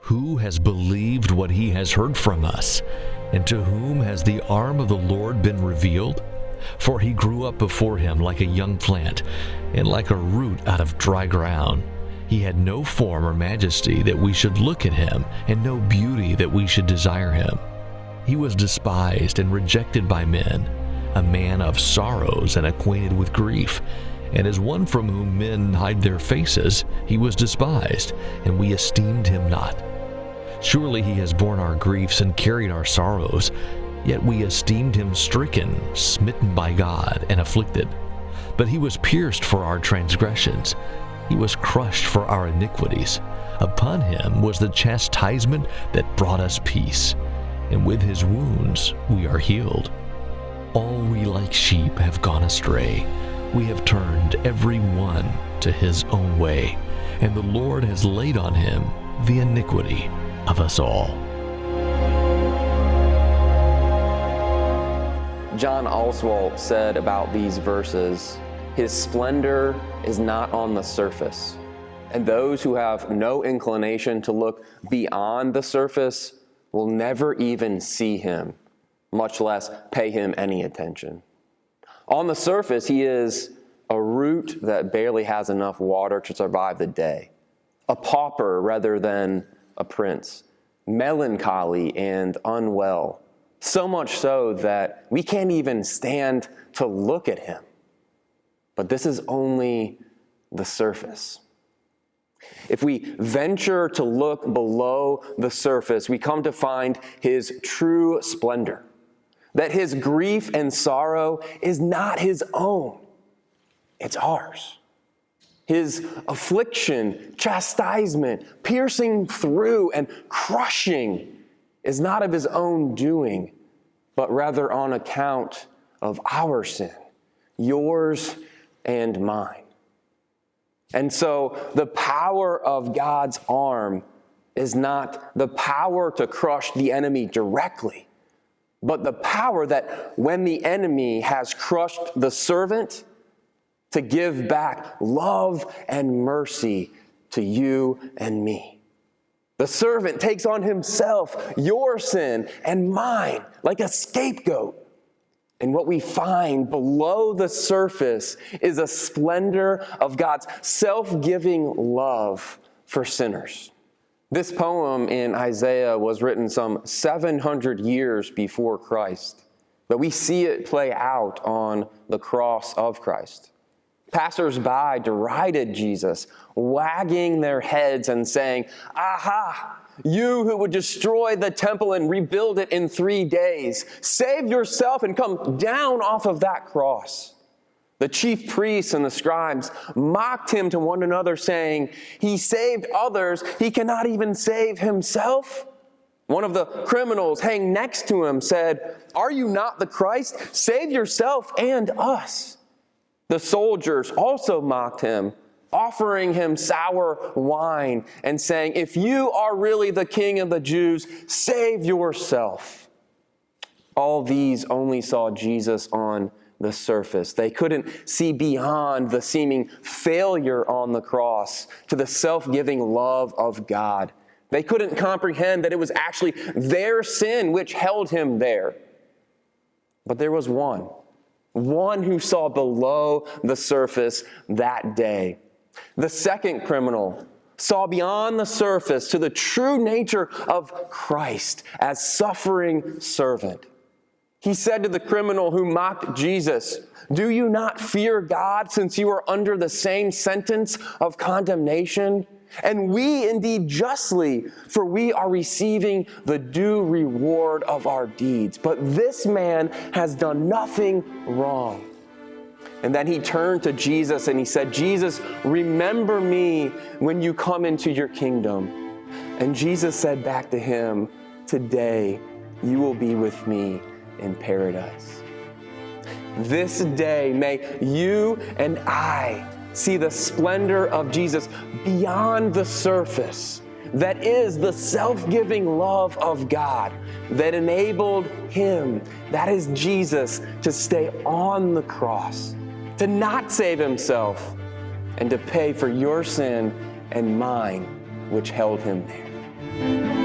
Who has believed what he has heard from us? And to whom has the arm of the Lord been revealed? For he grew up before him like a young plant, and like a root out of dry ground. He had no form or majesty that we should look at him, and no beauty that we should desire him. He was despised and rejected by men, a man of sorrows and acquainted with grief. And as one from whom men hide their faces, he was despised, and we esteemed him not. Surely he has borne our griefs and carried our sorrows, yet we esteemed him stricken, smitten by God, and afflicted. But he was pierced for our transgressions, he was crushed for our iniquities. Upon him was the chastisement that brought us peace, and with his wounds we are healed. All we like sheep have gone astray. We have turned every one to his own way, and the Lord has laid on him the iniquity of us all. John Oswalt said about these verses, "His splendor is not on the surface, and those who have no inclination to look beyond the surface will never even see him, much less pay him any attention. On the surface, he is a root that barely has enough water to survive the day, a pauper rather than a prince, melancholy and unwell, so much so that we can't even stand to look at him. But this is only the surface. If we venture to look below the surface, we come to find his true splendor, that his grief and sorrow is not his own, it's ours. His affliction, chastisement, piercing through and crushing is not of his own doing, but rather on account of our sin, yours and mine. And so the power of God's arm is not the power to crush the enemy directly, but the power that when the enemy has crushed the servant, to give back love and mercy to you and me. The servant takes on himself your sin and mine like a scapegoat. And what we find below the surface is a splendor of God's self-giving love for sinners. This poem in Isaiah was written some 700 years before Christ, but we see it play out on the cross of Christ. Passers-by derided Jesus, wagging their heads and saying, "Aha! You who would destroy the temple and rebuild it in 3 days, save yourself and come down off of that cross." The chief priests and the scribes mocked him to one another, saying, "He saved others, he cannot even save himself." One of the criminals hanging next to him said, "Are you not the Christ? Save yourself and us." The soldiers also mocked him, offering him sour wine and saying, "If you are really the king of the Jews, save yourself." All these only saw Jesus on the surface. They couldn't see beyond the seeming failure on the cross to the self-giving love of God. They couldn't comprehend that it was actually their sin which held him there. But there was one who saw below the surface that day. The second criminal saw beyond the surface to the true nature of Christ as suffering servant. He said to the criminal who mocked Jesus, "Do you not fear God, since you are under the same sentence of condemnation? And we indeed justly, for we are receiving the due reward of our deeds. But this man has done nothing wrong." And then he turned to Jesus and he said, "Jesus, remember me when you come into your kingdom." And Jesus said back to him, "Today you will be with me in paradise." This day may you and I see the splendor of Jesus beyond the surface. That is the self-giving love of God that enabled him, that is Jesus, to stay on the cross, to not save himself, and to pay for your sin and mine, which held him there. you.